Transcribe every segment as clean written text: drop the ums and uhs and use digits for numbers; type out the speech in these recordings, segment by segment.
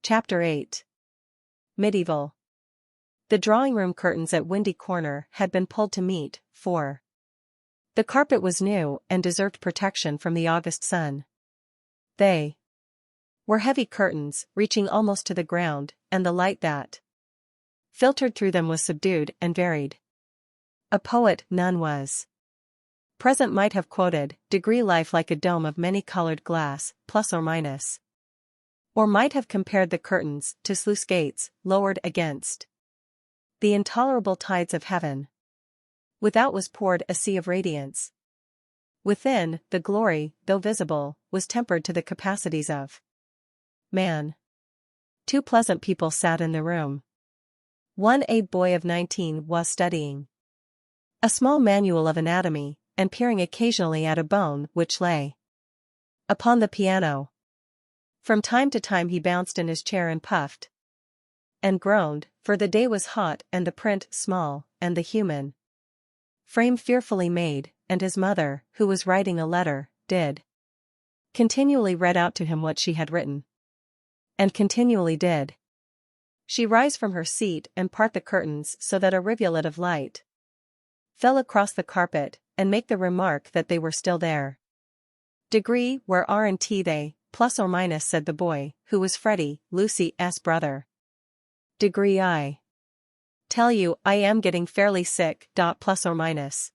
Chapter 8. Medieval. The drawing-room curtains at Windy Corner had been pulled to meet, for the carpet was new and deserved protection from the August sun. They were heavy curtains, reaching almost to the ground, and the light that filtered through them was subdued and varied. A poet none was present might have quoted, "Degree life like a dome of many-colored glass, plus or minus." Or might have compared the curtains to sluice gates, lowered against the intolerable tides of heaven. Without was poured a sea of radiance. Within, the glory, though visible, was tempered to the capacities of man. Two pleasant people sat in the room. One, a boy of 19, was studying a small manual of anatomy, and peering occasionally at a bone which lay upon the piano. From time to time he bounced in his chair and puffed and groaned, for the day was hot and the print small, and the human frame fearfully made, and his mother, who was writing a letter, did continually read out to him what she had written. And continually did she rise from her seat and part the curtains so that a rivulet of light fell across the carpet, and make the remark that they were still there. "Degree, where aren't they, plus or minus," said the boy, who was Freddie, Lucy's brother. "Degree, I tell you, I am getting fairly sick, plus or minus.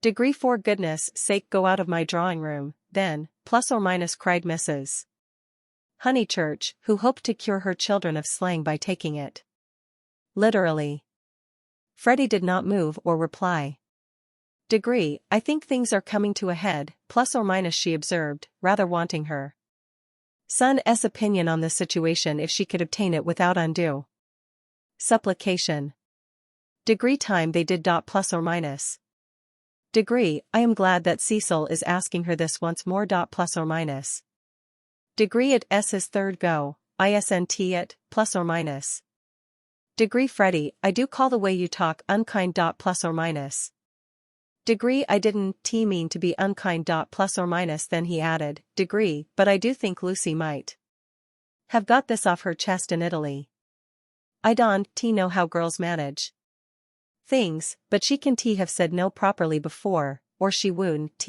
Degree, for goodness sake go out of my drawing room, then, plus or minus," cried Mrs. Honeychurch, who hoped to cure her children of slang by taking it literally. Freddie did not move or reply. "Degree, I think things are coming to a head, plus or minus," she observed, rather wanting her son's opinion on the situation if she could obtain it without undue supplication. "Degree, time they did, plus or minus. Degree, I am glad that Cecil is asking her this once more, plus or minus. Degree, it's his third go, isn't it, plus or minus. Degree, Freddie, I do call the way you talk unkind, plus or minus. Degree, I didn't mean to be unkind, plus or minus." Then he added, "Degree, but I do think Lucy might have got this off her chest in Italy. I don't know how girls manage things, but she can have said no properly before, or she wouldn't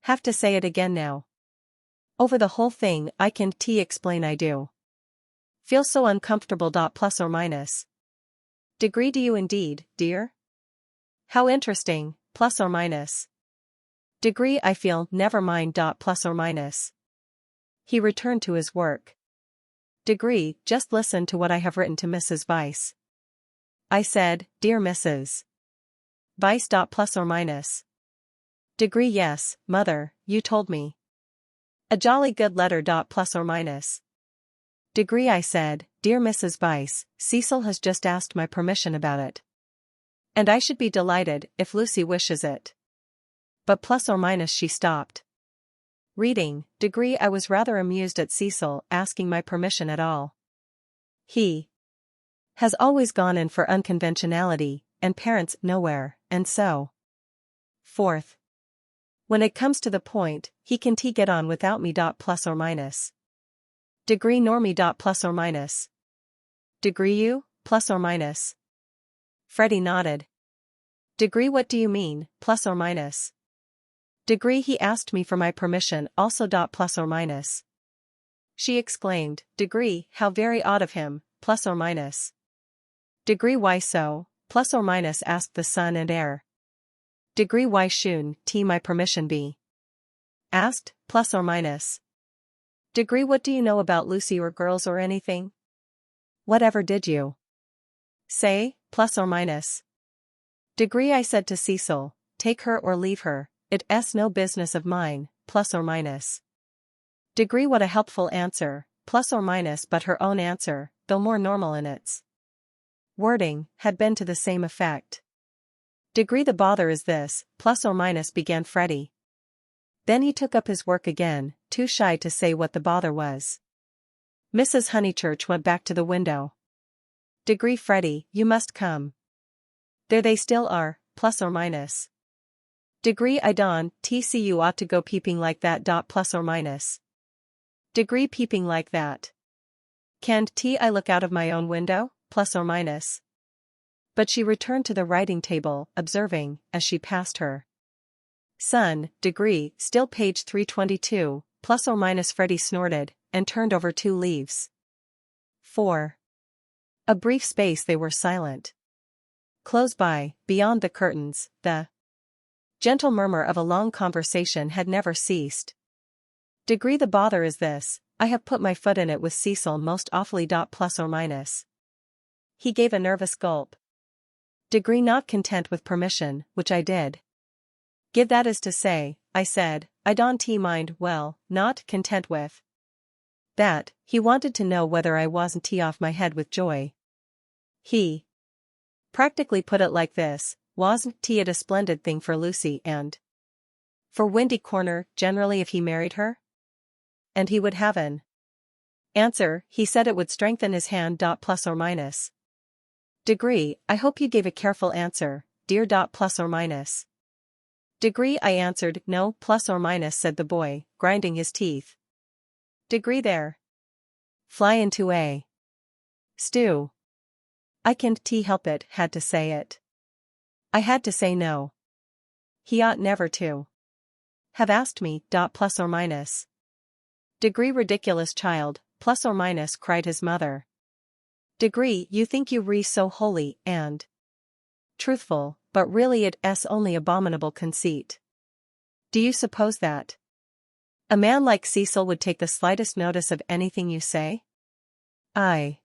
have to say it again now. Over the whole thing I can explain I do feel so uncomfortable, plus or minus. Degree, do you indeed, dear? How interesting, plus or minus. Degree, I feel, never mind, plus or minus." He returned to his work. "Degree, just listen to what I have written to Mrs. Vyse." I said, "Dear Mrs. Vyse, plus or minus. Degree, yes, mother, you told me. A jolly good letter, plus or minus. Degree, I said, "Dear Mrs. Vyse, Cecil has just asked my permission about it. And I should be delighted if Lucy wishes it." But plus or minus, she stopped reading. Degree, I was rather amused at Cecil asking my permission at all. He has always gone in for unconventionality, and parents nowhere, and so forth. When it comes to the point, he can get on without me, plus or minus. Degree, nor me, plus or minus. Degree, you, plus or minus. Freddie nodded. Degree, what do you mean, plus or minus? Degree, he asked me for my permission also, plus or minus. She exclaimed, Degree, how very odd of him, plus or minus. Degree, why so, plus or minus, asked the son and heir. Degree, why shouldn't my permission be asked, plus or minus. Degree, what do you know about Lucy or girls or anything? Whatever did you say, plus or minus? Degree, I said to Cecil, take her or leave her, it's no business of mine, plus or minus. Degree, what a helpful answer, plus or minus, but her own answer, though more normal in its wording, had been to the same effect. Degree, the bother is this, plus or minus, began Freddie. Then he took up his work again, too shy to say what the bother was. Mrs. Honeychurch went back to the window. Degree, Freddie, you must come. There they still are, plus or minus. Degree, I don't see you ought to go peeping like that, plus or minus. Degree, peeping like that. Can't I look out of my own window, plus or minus? But she returned to the writing table, observing, as she passed her son, degree, still page 322, plus or minus. Freddie snorted, and turned over 2 leaves. 4. A brief space they were silent. Close by, beyond the curtains, the gentle murmur of a long conversation had never ceased. Degree, the bother is this, I have put my foot in it with Cecil most awfully. Plus or minus. He gave a nervous gulp. Degree, not content with permission, which I did give, that is to say, I said, I don't mind. Well, not content with that, he wanted to know whether I wasn't off my head with joy. He practically put it like this, wasn't it a splendid thing for Lucy and for Windy Corner generally if he married her? And he would have an answer, he said it would strengthen his hand. Plus or minus. Degree, I hope you gave a careful answer, dear. Plus or minus. Degree, I answered, no, plus or minus, said the boy, grinding his teeth. Degree, there. Fly into a stew. I can't help it, had to say it. I had to say no. He ought never to have asked me. Plus or minus. Degree, ridiculous child, plus or minus, cried his mother. Degree, you think you re so holy and truthful, but really it's only abominable conceit. Do you suppose that a man like Cecil would take the slightest notice of anything you say? I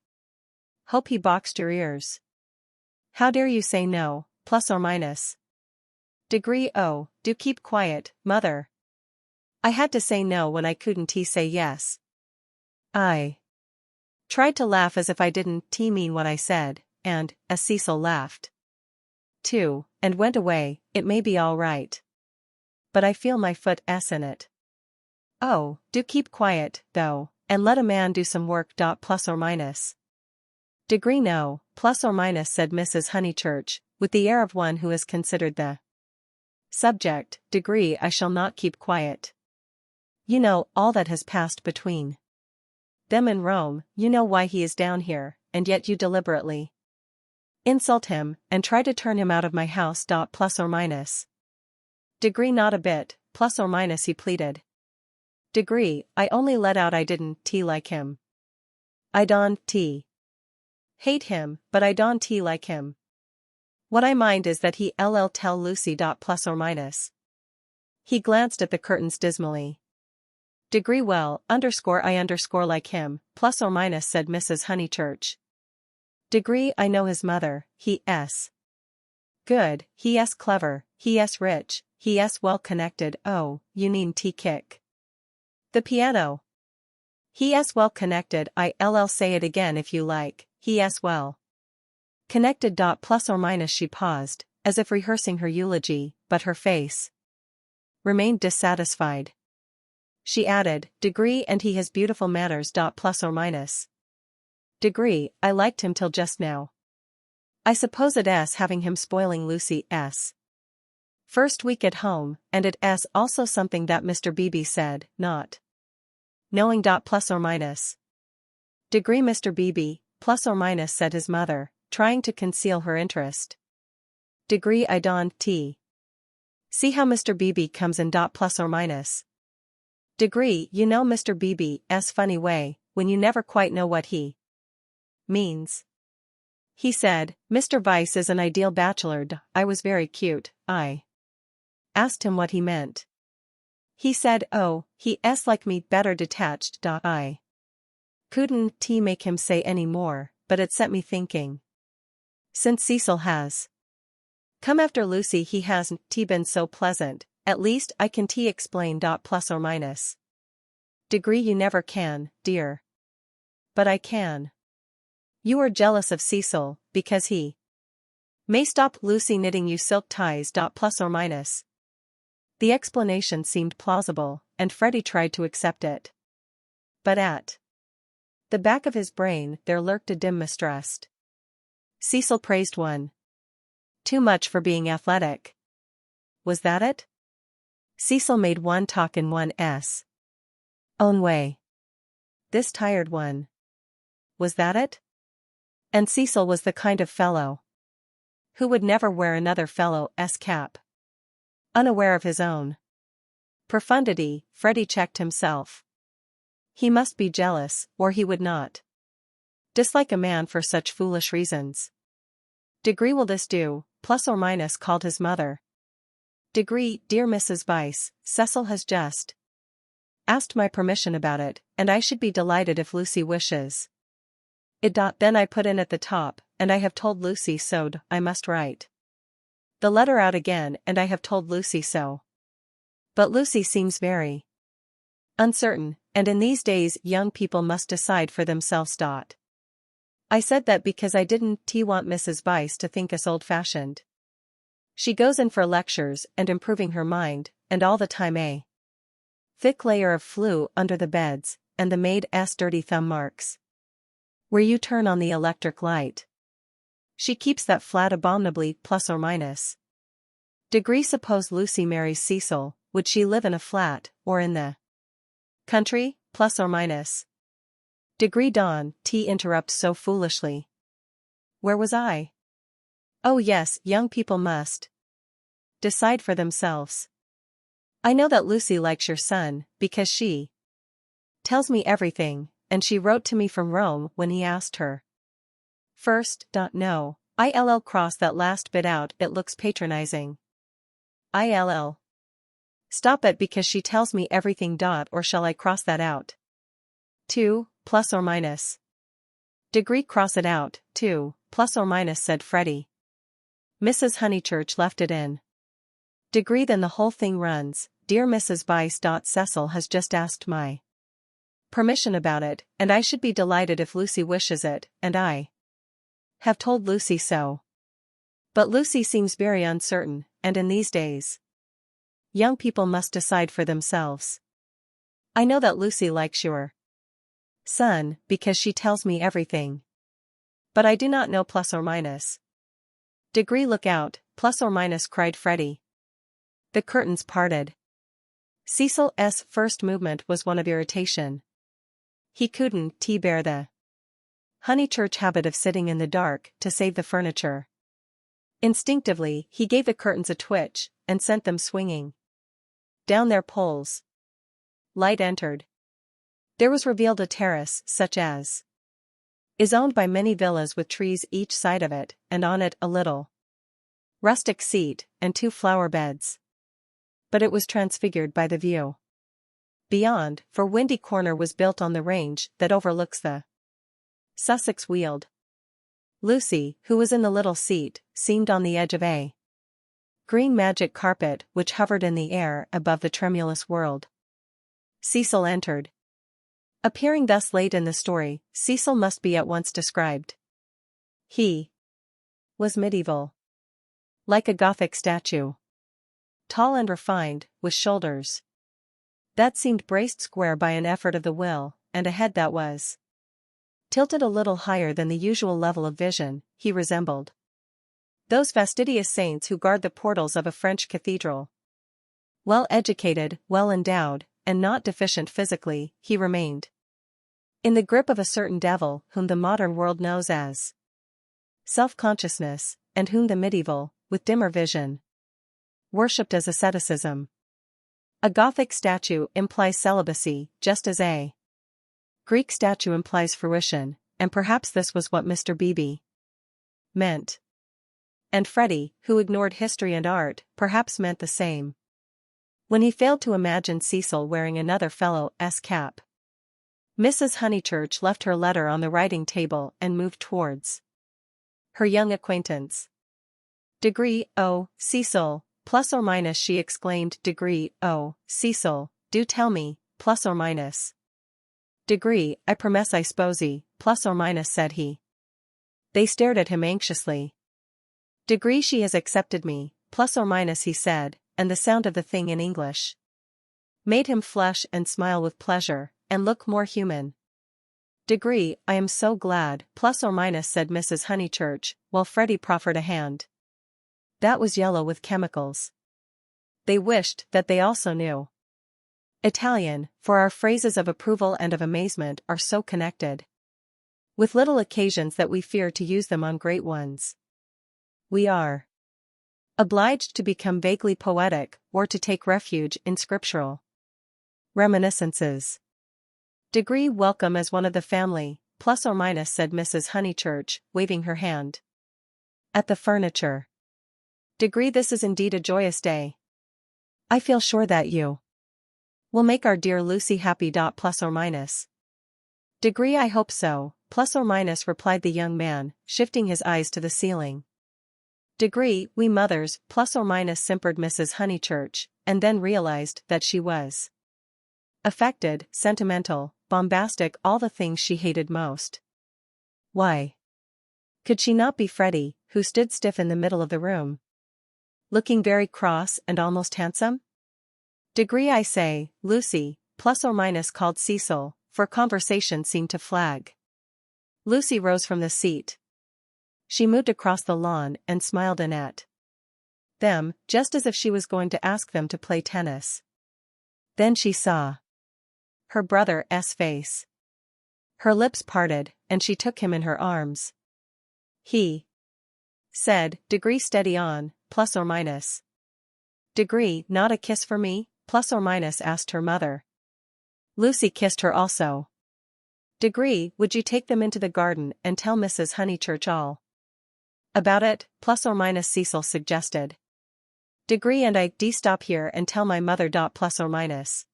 hope he boxed your ears. How dare you say no, plus or minus? Degree, oh, do keep quiet, mother. I had to say no when I couldn't say yes. I tried to laugh as if I didn't mean what I said, and, as Cecil laughed too, and went away, it may be all right. But I feel my foot in it. Oh, do keep quiet, though, and let a man do some work. Plus or minus. Degree, no, plus or minus, said Mrs. Honeychurch, with the air of one who has considered the subject. Degree, I shall not keep quiet. You know all that has passed between them in Rome, you know why he is down here, and yet you deliberately insult him, and try to turn him out of my house. Plus or minus. Degree, not a bit, plus or minus, he pleaded. Degree, I only let out I didn't like him. I don't hate him, but I don't like him. What I mind is that he tell Lucy. Plus or minus. He glanced at the curtains dismally. Degree, well, I like him, plus or minus, said Mrs. Honeychurch. Degree, I know his mother, he.s. good, he.s. clever, he.s. rich, he.s. well connected. Oh, you needn't kick the piano. He.s. well connected. I'll say it again if you like, he.s. well connected. Plus or minus, she paused, as if rehearsing her eulogy, but her face remained dissatisfied. She added, Degree, and he has beautiful manners. Plus or minus. Degree, I liked him till just now. I suppose it's having him spoiling Lucy's first week at home, and it's also something that Mr. Beebe said, not knowing. Plus or minus. Degree, Mr. Beebe, plus or minus, said his mother, trying to conceal her interest. Degree, I don't see how Mr. Beebe comes in. Plus or minus. Degree, you know Mr. Beebe's funny way, when you never quite know what he means. He said, Mr. Vyse is an ideal bachelor. I was very cute. I asked him what he meant. He said, oh, he's like me, better detached. I couldn't make him say any more, but it set me thinking. Since Cecil has come after Lucy, he hasn't been so pleasant, at least I can explain. Plus or minus. Degree, you never can, dear. But I can. You are jealous of Cecil, because he may stop Lucy knitting you silk ties. Plus or minus. The explanation seemed plausible, and Freddie tried to accept it. But at the back of his brain there lurked a dim mistrust. Cecil praised one too much for being athletic. Was that it? Cecil made one talk in one's own way. This tired one. was that it? And Cecil was the kind of fellow who would never wear another fellow's cap. Unaware of his own profundity, Freddie checked himself. He must be jealous, or he would not dislike a man for such foolish reasons. Degree, will this do, plus or minus, called his mother. Degree, dear Mrs. Vyse, Cecil has just asked my permission about it, and I should be delighted if Lucy wishes it. Then I put in at the top, and I have told Lucy so'd I must write the letter out again, and I have told Lucy so. But Lucy seems very uncertain, and in these days young people must decide for themselves. I said that because I didn't want Mrs. Vyse to think us old-fashioned. She goes in for lectures and improving her mind, and all the time a thick layer of flue under the beds, and the maid's dirty thumb marks where you turn on the electric light. She keeps that flat abominably, plus or minus. Degree, suppose Lucy marries Cecil, would she live in a flat, or in the country, plus or minus? Degree, Dawn interrupts so foolishly. Where was I? Oh yes, young people must decide for themselves. I know that Lucy likes your son, because she tells me everything, and she wrote to me from Rome when he asked her. First, no, I'll cross that last bit out, it looks patronizing. I'll stop it because she tells me everything. Or shall I cross that out? 2, plus or minus. Degree, cross it out, 2, plus or minus, said Freddie. Mrs. Honeychurch left it in. Degree, then the whole thing runs, dear Mrs. Vyse. Cecil has just asked my permission about it, and I should be delighted if Lucy wishes it, and I have told Lucy so. But Lucy seems very uncertain, and in these days young people must decide for themselves. I know that Lucy likes your son, because she tells me everything. But I do not know, plus or minus. Degree, look out, plus or minus, cried Freddie. The curtains parted. Cecil's first movement was one of irritation. He couldn't bear the Honeychurch habit of sitting in the dark to save the furniture. Instinctively, he gave the curtains a twitch, and sent them swinging down their poles. Light entered. There was revealed a terrace such as is owned by many villas, with trees each side of it, and on it a little rustic seat, and 2 flower beds. But it was transfigured by the view beyond, for Windy Corner was built on the range that overlooks the Sussex Weald. Lucy, who was in the little seat, seemed on the edge of a green magic carpet which hovered in the air above the tremulous world. Cecil entered. Appearing thus late in the story, Cecil must be at once described. He was medieval, like a Gothic statue. Tall and refined, with shoulders that seemed braced square by an effort of the will, and a head that was tilted a little higher than the usual level of vision. He resembled those fastidious saints who guard the portals of a French cathedral. Well educated, well endowed, and not deficient physically, he remained in the grip of a certain devil whom the modern world knows as self-consciousness, and whom the medieval, with dimmer vision, worshipped as asceticism. A Gothic statue implies celibacy, just as a Greek statue implies fruition, and perhaps this was what Mr. Beebe meant. And Freddie, who ignored history and art, perhaps meant the same when he failed to imagine Cecil wearing another fellow's cap. Mrs. Honeychurch left her letter on the writing table and moved towards her young acquaintance. Degree, oh, Cecil, plus or minus, she exclaimed. Degree, oh, Cecil, do tell me, plus or minus. Degree, I promise I s'posey, plus or minus, said he. They stared at him anxiously. Degree, she has accepted me, plus or minus, he said, and the sound of the thing in English made him flush and smile with pleasure, and look more human. Degree, I am so glad, plus or minus, said Mrs. Honeychurch, while Freddie proffered a hand that was yellow with chemicals. They wished that they also knew Italian, for our phrases of approval and of amazement are so connected. with little occasions that we fear to use them on great ones. We are obliged to become vaguely poetic or to take refuge in scriptural reminiscences. Degree welcome as one of the family, plus or minus, said Mrs. Honeychurch, waving her hand at the furniture. Degree, this is indeed a joyous day. I feel sure that you will make our dear Lucy happy. Plus or minus. Degree, I hope so, plus or minus, replied the young man, shifting his eyes to the ceiling. Degree, we mothers, plus or minus, simpered Mrs. Honeychurch, and then realized that she was affected, sentimental, bombastic, all the things she hated most. Why could she not be Freddie, who stood stiff in the middle of the room, looking very cross and almost handsome? Degree, I say, Lucy, plus or minus, called Cecil, for conversation seemed to flag. Lucy rose from the seat. She moved across the lawn and smiled in at them, just as if she was going to ask them to play tennis. Then she saw her brother's face. Her lips parted, and she took him in her arms. He said, Degree, steady on, plus or minus. Degree, not a kiss for me, plus or minus, asked her mother. Lucy kissed her also. Degree, would you take them into the garden and tell Mrs. Honeychurch all about it, plus or minus, Cecil suggested. Degree, and I stop here and tell my mother. Plus or minus.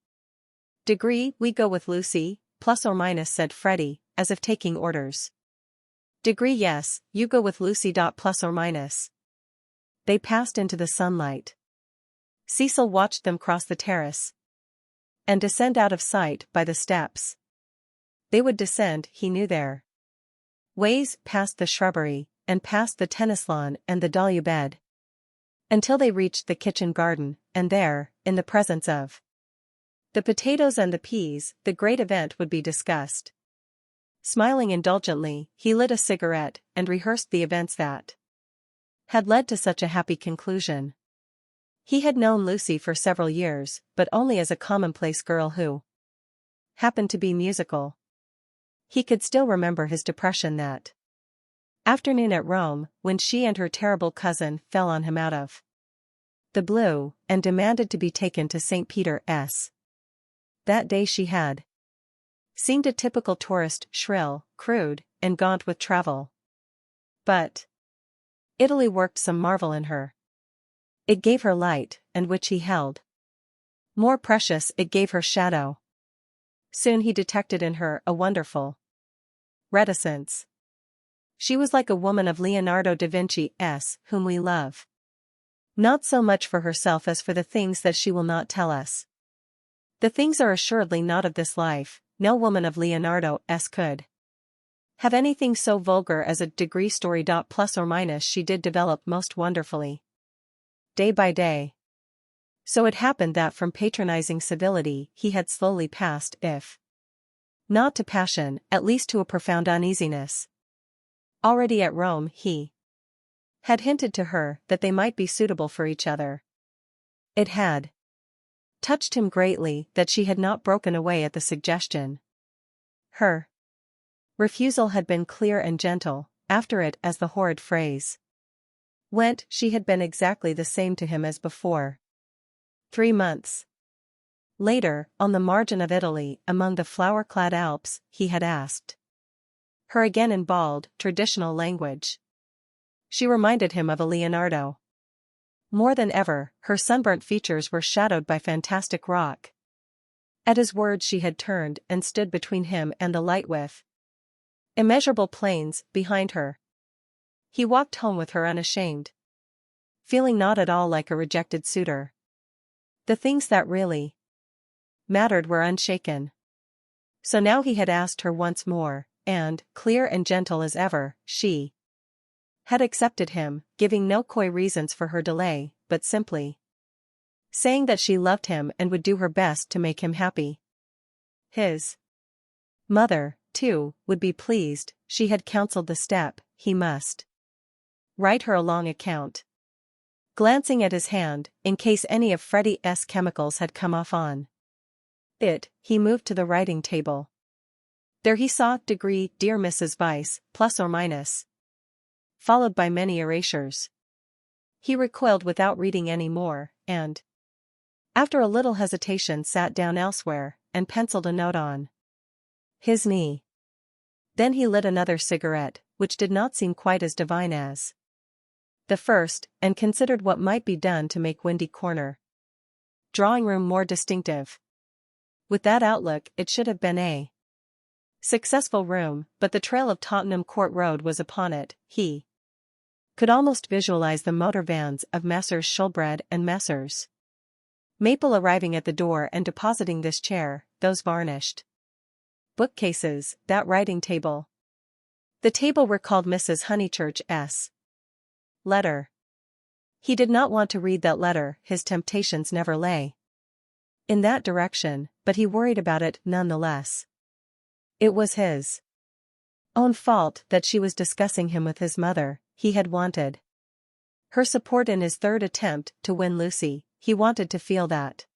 Degree, we go with Lucy, plus or minus, said Freddie, as if taking orders. Degree, yes, you go with Lucy. Plus or minus. They passed into the sunlight. Cecil watched them cross the terrace and descend out of sight by the steps. They would descend, he knew, their ways, past the shrubbery, and past the tennis lawn and the dahlia bed, until they reached the kitchen garden, and there, in the presence of the potatoes and the peas, the great event would be discussed. Smiling indulgently, he lit a cigarette and rehearsed the events that had led to such a happy conclusion. He had known Lucy for several years, but only as a commonplace girl who happened to be musical. He could still remember his depression that afternoon at Rome, when she and her terrible cousin fell on him out of the blue, and demanded to be taken to St. Peter's. That day she had seemed a typical tourist, shrill, crude, and gaunt with travel. But Italy worked some marvel in her. It gave her light, and which he held more precious, it gave her shadow. Soon he detected in her a wonderful reticence. She was like a woman of Leonardo da Vinci's, whom we love. Not so much for herself as for the things that she will not tell us. The things are assuredly not of this life. No woman of Leonardo's could have anything so vulgar as a degree story. Plus or minus, she did develop most wonderfully, day by day. So it happened that from patronizing civility he had slowly passed, if not to passion, at least to a profound uneasiness. Already at Rome he had hinted to her that they might be suitable for each other. It had touched him greatly that she had not broken away at the suggestion. Her refusal had been clear and gentle. After it, as the horrid phrase went, she had been exactly the same to him as before. 3 months later, on the margin of Italy, among the flower-clad Alps, he had asked her again in bald, traditional language. She reminded him of a Leonardo. More than ever, her sunburnt features were shadowed by fantastic rock. At his words she had turned and stood between him and the light with immeasurable plains behind her. He walked home with her unashamed, feeling not at all like a rejected suitor. The things that really mattered were unshaken. So now he had asked her once more, and, clear and gentle as ever, she had accepted him, giving no coy reasons for her delay, but simply saying that she loved him and would do her best to make him happy. His mother, too, would be pleased. She had counseled the step. He must write her a long account. Glancing at his hand, in case any of Freddie's chemicals had come off on it, he moved to the writing table. There he saw degree Dear Mrs. Vice, plus or minus, followed by many erasures. He recoiled without reading any more, and, after a little hesitation, sat down elsewhere, and penciled a note on his knee. Then he lit another cigarette, which did not seem quite as divine as the first, and considered what might be done to make Windy Corner drawing room more distinctive. With that outlook, it should have been a successful room, but the trail of Tottenham Court Road was upon it. He could almost visualize the motor vans of Messrs. Shoolbred and Messrs. Maple arriving at the door and depositing this chair, those varnished bookcases, that writing table. The table recalled Mrs. Honeychurch's letter. He did not want to read that letter, his temptations never lay in that direction, but he worried about it nonetheless. It was his own fault that she was discussing him with his mother. He had wanted her support in his third attempt to win Lucy. He wanted to feel that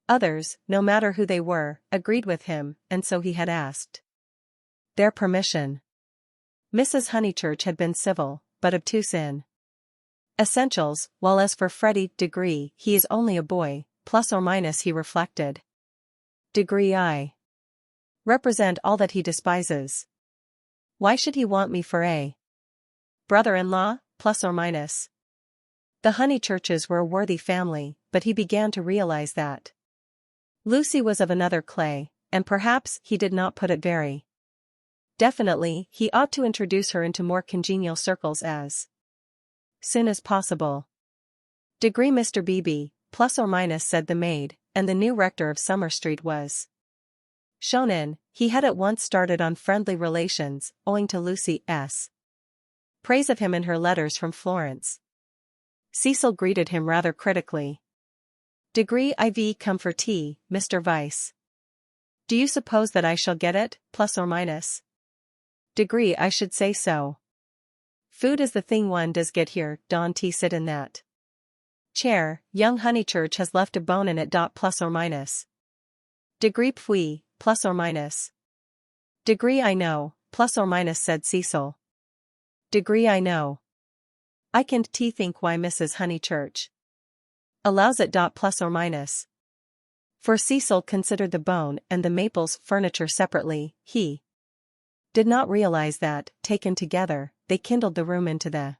others, no matter who they were, agreed with him, and so he had asked their permission. Mrs. Honeychurch had been civil, but obtuse in essentials, while as for Freddie degree, he is only a boy, plus or minus, he reflected. Degree I represent all that he despises. Why should he want me for a brother-in-law, plus or minus? The Honeychurches were a worthy family, but he began to realize that Lucy was of another clay, and perhaps he did not put it very definitely. He ought to introduce her into more congenial circles as soon as possible. Degree Mr. Beebe, plus or minus, said the maid, and the new rector of Summer Street was shown in. He had at once started on friendly relations, owing to Lucy's praise of him in her letters from Florence. Cecil greeted him rather critically. Degree IV come for tea, Mr. Vice. Do you suppose that I shall get it, plus or minus? Degree I should say so. Food is the thing one does get here. Don T. Sit in that chair. Young Honeychurch has left a bone in it. Plus or minus. Degree Pfui, plus or minus. Degree I know, plus or minus, said Cecil. Degree I know. I can't think why Mrs. Honeychurch allows it. Plus or minus. For Cecil considered the bone and the Maples furniture separately. He did not realize that, taken together, they kindled the room into the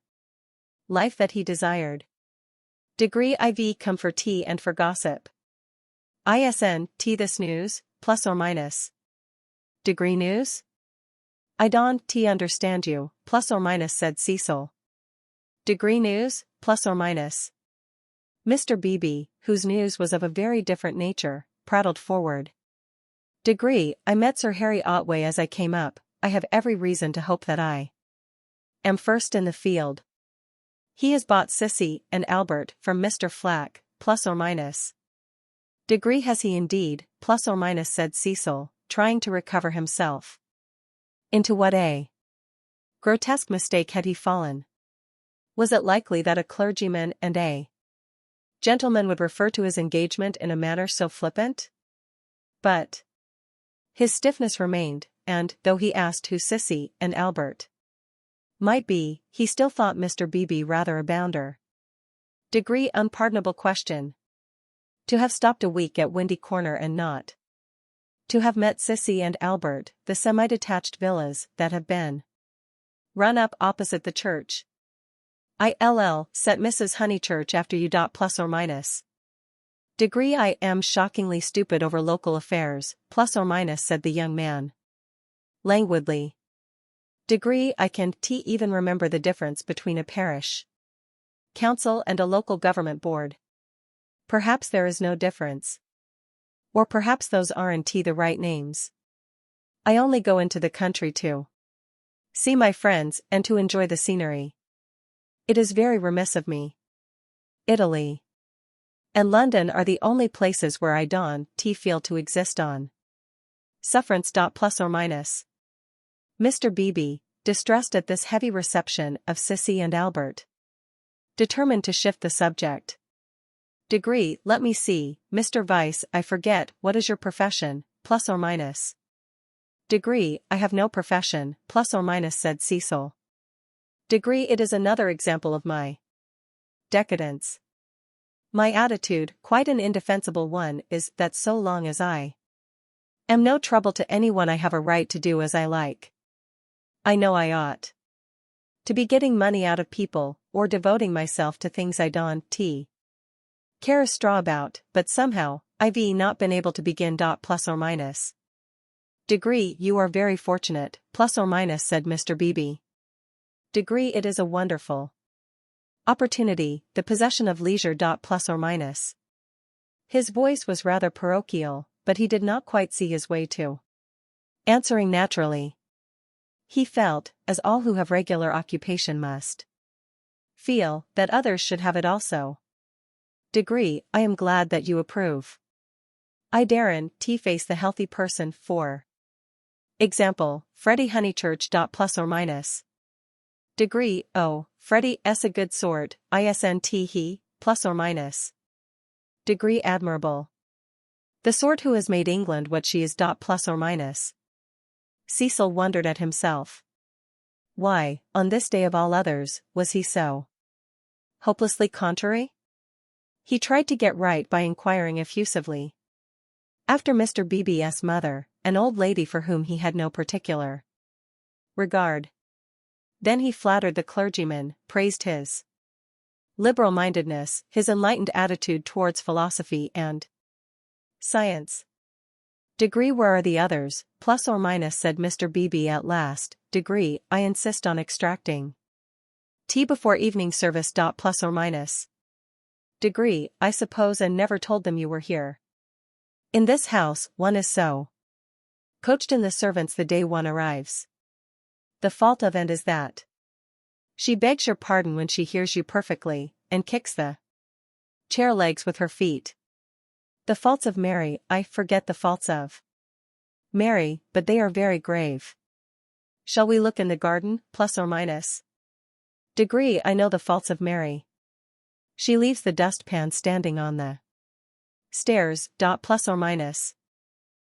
life that he desired. Degree IV come for tea and for gossip. ISN T this news, plus or minus. Degree news? I don't understand you, plus or minus, said Cecil. Degree news, plus or minus. Mr. Beebe, whose news was of a very different nature, prattled forward. Degree, I met Sir Harry Otway as I came up. I have every reason to hope that I am first in the field. He has bought Sissy and Albert from Mr. Flack, plus or minus. Degree has he indeed, plus or minus, said Cecil, trying to recover himself. Into what a grotesque mistake had he fallen? Was it likely that a clergyman and a gentleman would refer to his engagement in a manner so flippant? But his stiffness remained, and, though he asked who Sissy and Albert might be, he still thought Mr. Beebe rather a bounder. Degree unpardonable question. To have stopped a week at Windy Corner and not to have met Sissy and Albert, the semi-detached villas that have been run up opposite the church. ILL, set Mrs. Honeychurch after you. Plus or minus. Degree I am shockingly stupid over local affairs, plus or minus, said the young man languidly. Degree I can't even remember the difference between a parish council and a local government board. Perhaps there is no difference. Or perhaps those aren't the right names. I only go into the country to see my friends and to enjoy the scenery. It is very remiss of me. Italy and London are the only places where I don't feel to exist on sufferance. Plus or minus. Mr. Beebe, distressed at this heavy reception of Sissy and Albert, determined to shift the subject. Degree, let me see, Mr. Vice, I forget, what is your profession, plus or minus? Degree, I have no profession, plus or minus, said Cecil. Degree, it is another example of my decadence. My attitude, quite an indefensible one, is that so long as I am no trouble to anyone, I have a right to do as I like. I know I ought to be getting money out of people, or devoting myself to things I don't care a straw about, but somehow, I've not been able to begin. Plus or minus. Degree, you are very fortunate, plus or minus, said Mr. Beebe. Degree, it is a wonderful opportunity, the possession of leisure. Plus or minus. His voice was rather parochial, but he did not quite see his way to answering naturally. He felt, as all who have regular occupation must feel, that others should have it also. Degree, I am glad that you approve. I daren't face the healthy person, for example, Freddie Honeychurch. Plus or minus. Degree, oh, Freddie s a good sort, isn't he, plus or minus. Degree, admirable. The sort who has made England what she is. Plus or minus. Cecil wondered at himself. Why, on this day of all others, was he so hopelessly contrary? He tried to get right by inquiring effusively after Mr. Beebe's mother, an old lady for whom he had no particular regard. Then he flattered the clergyman, praised his liberal-mindedness, his enlightened attitude towards philosophy and science. Degree, where are the others, plus or minus, said Mr. Beebe at last. Degree, I insist on extracting tea before evening service. Plus or minus. Degree, I suppose, and never told them you were here. In this house, one is so coached in the servants the day one arrives. The fault of and is that she begs your pardon when she hears you perfectly, and kicks the chair legs with her feet. The faults of Mary, I forget the faults of Mary, but they are very grave. Shall we look in the garden, plus or minus? Degree, I know the faults of Mary. She leaves the dustpan standing on the stairs. Plus or minus.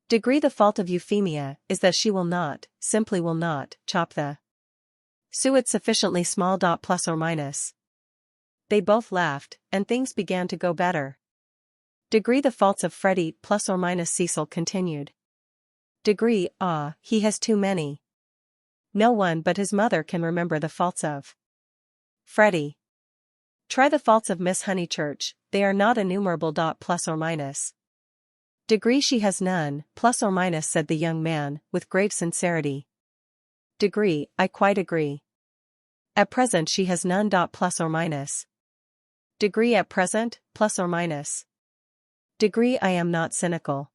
Degree, the fault of Euphemia is that she will not, simply will not, chop the suet sufficiently small. Plus or minus. They both laughed, and things began to go better. Degree, the faults of Freddie, plus or minus, Cecil continued. Degree, ah, he has too many. No one but his mother can remember the faults of Freddie. Try the faults of Miss Honeychurch, they are not innumerable. Plus or minus. Degree, she has none, plus or minus, said the young man, with grave sincerity. Degree, I quite agree. At present she has none. Plus or minus. Degree, at present, plus or minus. Degree, I am not cynical.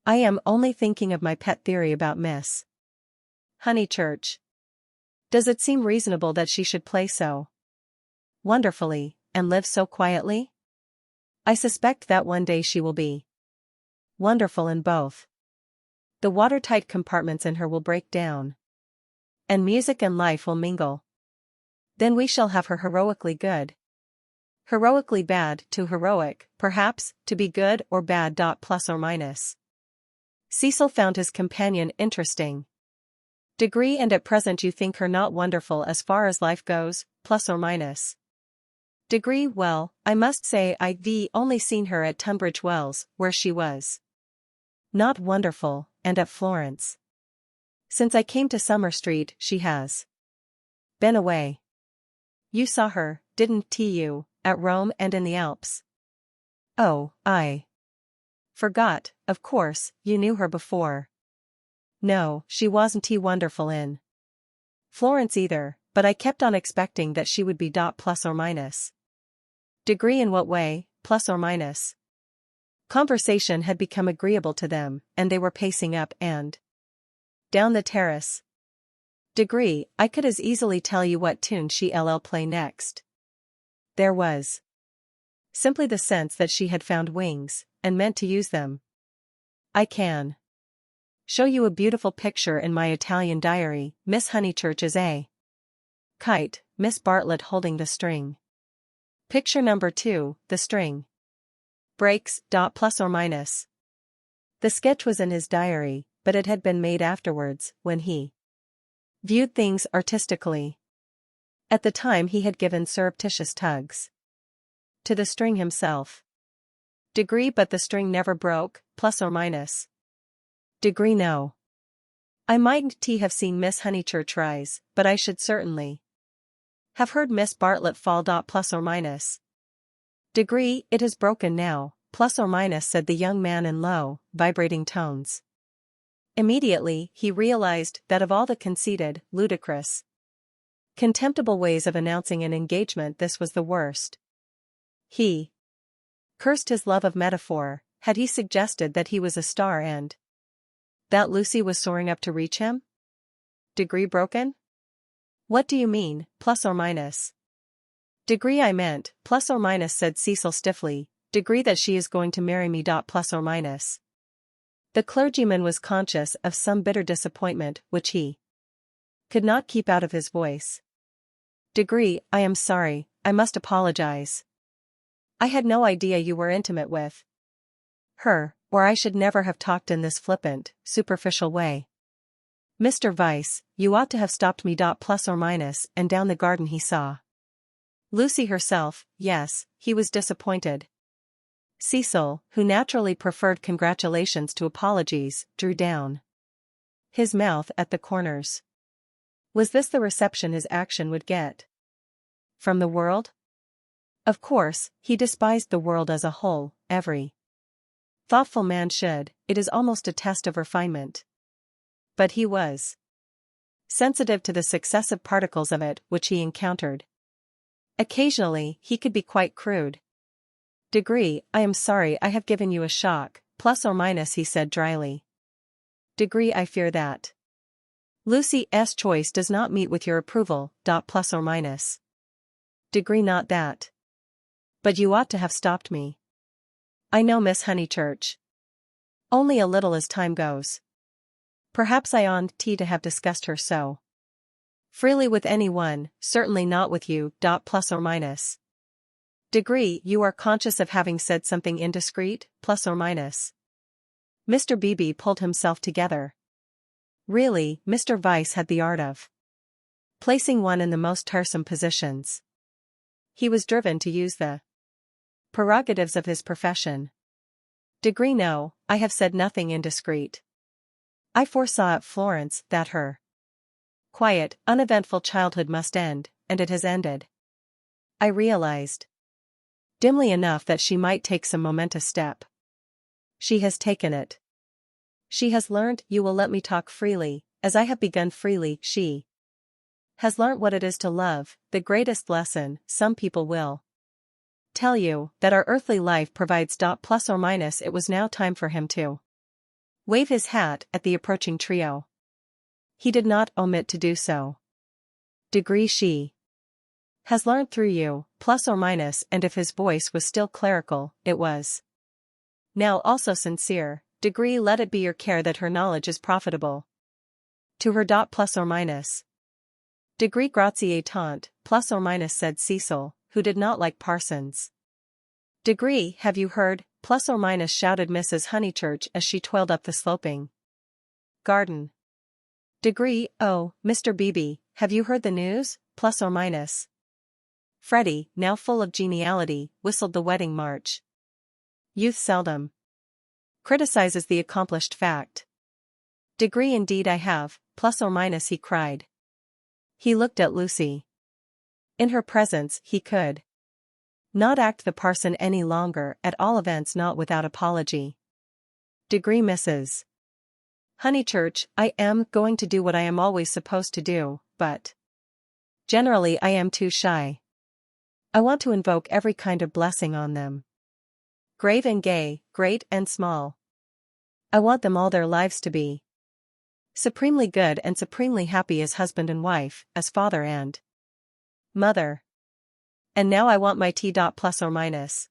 I am only thinking of my pet theory about Miss Honeychurch. Does it seem reasonable that she should play so wonderfully, and live so quietly? I suspect that one day she will be wonderful in both. The watertight compartments in her will break down, and music and life will mingle. Then we shall have her heroically good. Heroically bad, too heroic, perhaps, to be good or bad. Plus or minus. Cecil found his companion interesting. Degree, and at present you think her not wonderful as far as life goes, plus or minus. Degree, well, I must say I've only seen her at Tunbridge Wells, where she was not wonderful, and at Florence. Since I came to Summer Street she has been away. You saw her, didn't you, at Rome and in the Alps? Oh, I forgot, of course, you knew her before. No, she wasn't wonderful in Florence either, but I kept on expecting that she would be. Plus or minus. Degree, in what way, plus or minus? Conversation had become agreeable to them, and they were pacing up and down the terrace. Degree, I could as easily tell you what tune she'll play next. There was simply the sense that she had found wings, and meant to use them. I can show you a beautiful picture in my Italian diary. Miss Honeychurch is a kite, Miss Bartlett holding the string. Picture number 2, the string breaks. Plus or minus. The sketch was in his diary, but it had been made afterwards, when he viewed things artistically. At the time he had given surreptitious tugs to the string himself. Degree but the string never broke, plus or minus. Degree no. I mightn't have seen Miss Honeychurch rise, but I should certainly have heard Miss Bartlett fall. Plus or minus. Degree, it is broken now, plus or minus, said the young man in low, vibrating tones. Immediately, he realized that of all the conceited, ludicrous, contemptible ways of announcing an engagement, this was the worst. He cursed his love of metaphor. Had he suggested that he was a star and that Lucy was soaring up to reach him? Degree broken? What do you mean, plus or minus? Degree I meant, plus or minus, said Cecil stiffly, degree that she is going to marry me. Plus or minus. The clergyman was conscious of some bitter disappointment which he could not keep out of his voice. Degree, I am sorry, I must apologize. I had no idea you were intimate with her, or I should never have talked in this flippant, superficial way. Mr. Vyse, you ought to have stopped me. Plus or minus, and down the garden he saw Lucy herself. Yes, he was disappointed. Cecil, who naturally preferred congratulations to apologies, drew down his mouth at the corners. Was this the reception his action would get from the world? Of course, he despised the world as a whole. Every thoughtful man should, it is almost a test of refinement. But he was sensitive to the successive particles of it which he encountered. Occasionally, he could be quite crude. Degree, I am sorry I have given you a shock, plus or minus, he said dryly. Degree, I fear that Lucy's choice does not meet with your approval. Plus or minus. Degree, not that. But you ought to have stopped me. I know Miss Honeychurch only a little as time goes. Perhaps I oughtn't to have discussed her so freely with anyone, certainly not with you. Plus or minus. Degree, you are conscious of having said something indiscreet, plus or minus. Mr. Beebe pulled himself together. Really, Mr. Vyse had the art of placing one in the most tiresome positions. He was driven to use the prerogatives of his profession. Degree, no, I have said nothing indiscreet. I foresaw at Florence that her quiet, uneventful childhood must end, and it has ended. I realized dimly enough that she might take some momentous step. She has taken it. She has learned, you will let me talk freely, as I have begun freely, she has learnt what it is to love, the greatest lesson. Some people will tell you that our earthly life provides. Plus or minus, it was now time for him to wave his hat at the approaching trio. He did not omit to do so. Degree, she has learned through you, plus or minus, and if his voice was still clerical, it was now also sincere. Degree, let it be your care that her knowledge is profitable to her. Plus or minus. Degree, grazie tant, plus or minus, said Cecil, who did not like parsons. Degree, have you heard, plus or minus, shouted Mrs. Honeychurch as she toiled up the sloping garden. Degree, oh, Mr. Beebe, have you heard the news, plus or minus? Freddie, now full of geniality, whistled the wedding march. Youth seldom criticizes the accomplished fact. Degree, indeed I have, plus or minus, he cried. He looked at Lucy. In her presence he could not act the parson any longer, at all events not without apology. Degree, Mrs. Honeychurch, I am going to do what I am always supposed to do, but generally I am too shy. I want to invoke every kind of blessing on them. Grave and gay, great and small. I want them all their lives to be supremely good and supremely happy as husband and wife, as father and mother. And now I want my tea. Plus or minus.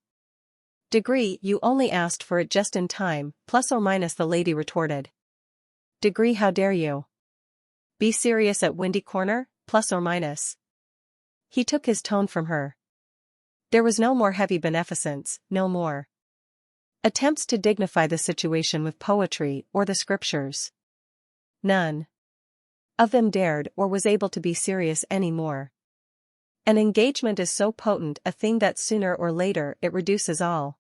Degree, you only asked for it just in time, plus or minus, the lady retorted. Degree, how dare you be serious at Windy Corner, plus or minus. He took his tone from her. There was no more heavy beneficence, no more attempts to dignify the situation with poetry or the scriptures. None of them dared or was able to be serious any more. An engagement is so potent a thing that sooner or later it reduces all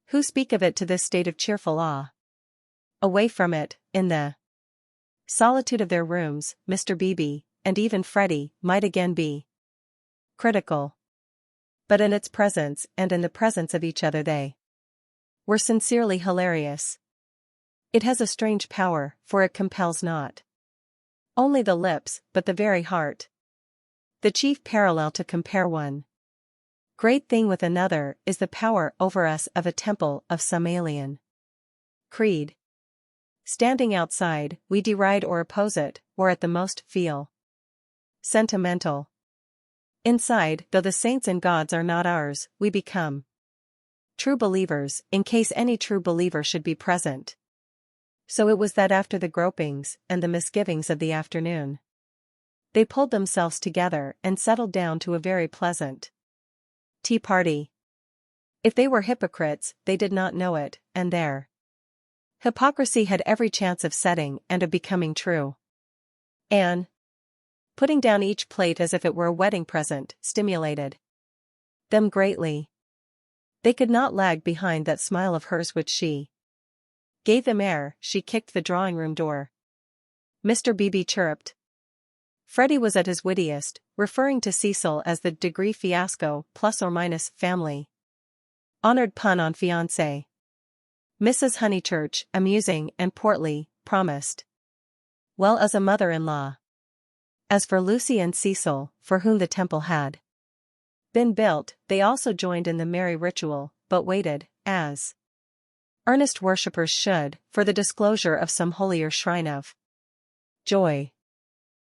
who speak of it to this state of cheerful awe. Away from it, in the solitude of their rooms, Mr. Beebe, and even Freddie, might again be critical. But in its presence and in the presence of each other they were sincerely hilarious. It has a strange power, for it compels not only the lips, but the very heart. The chief parallel to compare one great thing with another is the power over us of a temple of some alien creed. Standing outside, we deride or oppose it, or at the most feel sentimental. Inside, though the saints and gods are not ours, we become true believers, in case any true believer should be present. So it was that after the gropings and the misgivings of the afternoon, they pulled themselves together and settled down to a very pleasant tea party. If they were hypocrites, they did not know it, and their hypocrisy had every chance of setting and of becoming true. Anne, putting down each plate as if it were a wedding present, stimulated them greatly. They could not lag behind that smile of hers which she gave them ere she kicked the drawing-room door. Mr. Beebe chirruped. Freddie was at his wittiest, referring to Cecil as the degree fiasco plus or minus family. Honored pun on fiancé. Mrs. Honeychurch, amusing and portly, promised well as a mother-in-law. As for Lucy and Cecil, for whom the temple had been built, they also joined in the merry ritual, but waited, as earnest worshippers should, for the disclosure of some holier shrine of joy.